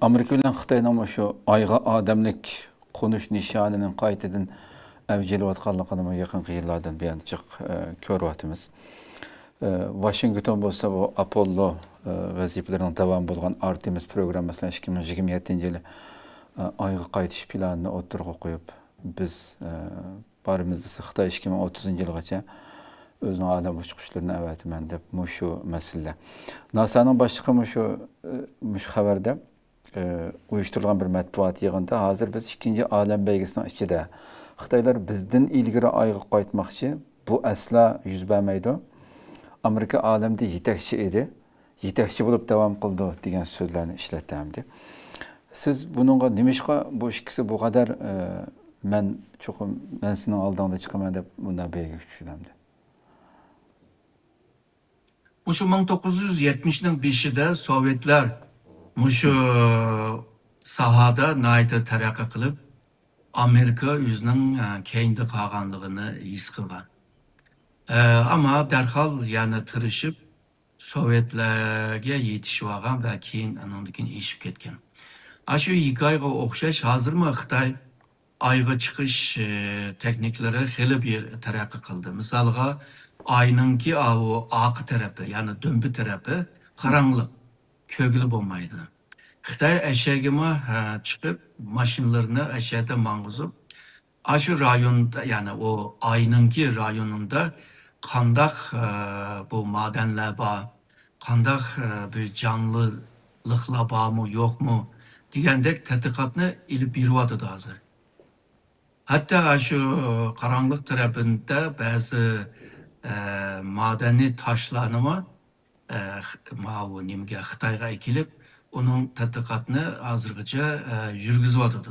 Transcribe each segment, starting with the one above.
Amerika bilen Xitayning ama şu ayga adamlik konuş nişanının qaytadan avjelayotganligini yaqinqi yillardan buyon chiq ko'ryapmiz. Washington bo'lsa bu Apollo vazifalarining davom bo'lgan Artemis programmasining 2027-yili ayga qaytish planini o'tirg'a qo'yib, biz barimizni Xitoy 2030-yilgacha özünün adam uçuşlarını əvətimən deb şu məsələ. NASA'nın başlığı şu xəbərdə uyuşturulan bir mətbuat yığında hazır biz 2-ci aləm bəygisinin içində Xitaylar bizdən ilgiri ayğa qayıtmaqçı, bu əsla yüz verməydi. Amerika aləmdə yetəkçi idi, yetəkçi olub davam qıldı degan sözlərini işlətdimdi. Siz bununla nimişqa bu ikisi bu qədər mən sizin aldığında çıxaman deb bundan bəyə düşürəmdi. Şu 1970'nin başında Sovyetler şu sahada nayda terakki kılıp Amerika yüzünün kendi kalganlığını his kılgan. Ama derhal yani tırışıp Sovyetlerge yetişip algan ve keyin onundakin eşip ketken. Şu hikayeye okşaş hazır mı Xitay ayga çıkış teknikleri heli bir terakki kıldı. Misalga aynınki o akı tarafı yani dömbü tarafı karanlık, köklü olmaydı. Xitay eşeğime çıkıp maşinlerini eşeğde mangızıp aşı rayonda yani o aynınki rayonunda kandak bu madenler bağ, kandak bir canlılıkla bağ mı yok mu diyendek tetkikatını ilip yürüvadı da hazır. Hatta şu karanlık tarafında bazı madeni taşlanma Xitayga ekilip onun tetkikatını hazırgıca yürgüzüp atıdı.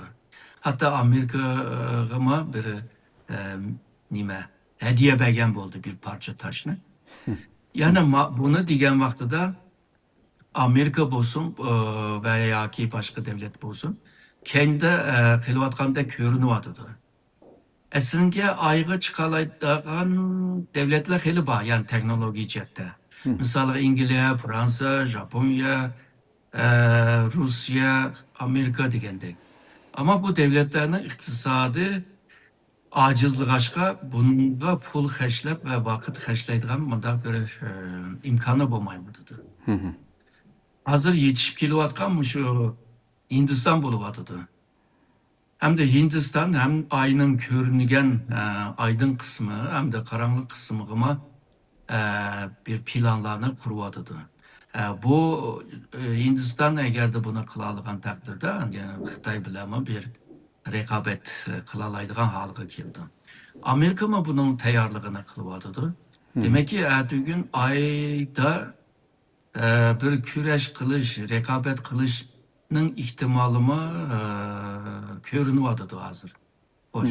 Hatta Amerika'ma bir hediye bergen oldu bir parça taşını. Yani bunu diyen vakti da Amerika bolsun veya ki başka devlet bolsun kendi kılıvatkanda körünü atıdı. Esince ayga çıkalaydıgan devletler heli var yani teknoloji cihette. Mesela İngiltere, Fransa, Japonya, Rusya, Amerika degende. Ama bu devletlerin iktisadı acizlik aşka bunga pul xeşlep ve vakit xeşleydiğen bunda bir imkanı bulmaymadıdır. Hazır yetişip kilovatkan şu Hindistan buluvatıdı. Hem de Hindistan hem ayının körünügen aydın kısmı hem de karanlık kısmıma bir planlarını kuruvadıdı. Bu Hindistan eğer de bunu kılalıgan takdirde yani Xitay bilen bir rekabet kılalaydıgan halıga geldi. Amerika mı bunun tayarlığını kılıvadıdı. Demek ki gün ayda bir küreş kılış, rekabet kılışının ihtimalımı körünü vardı hazır. Hoş.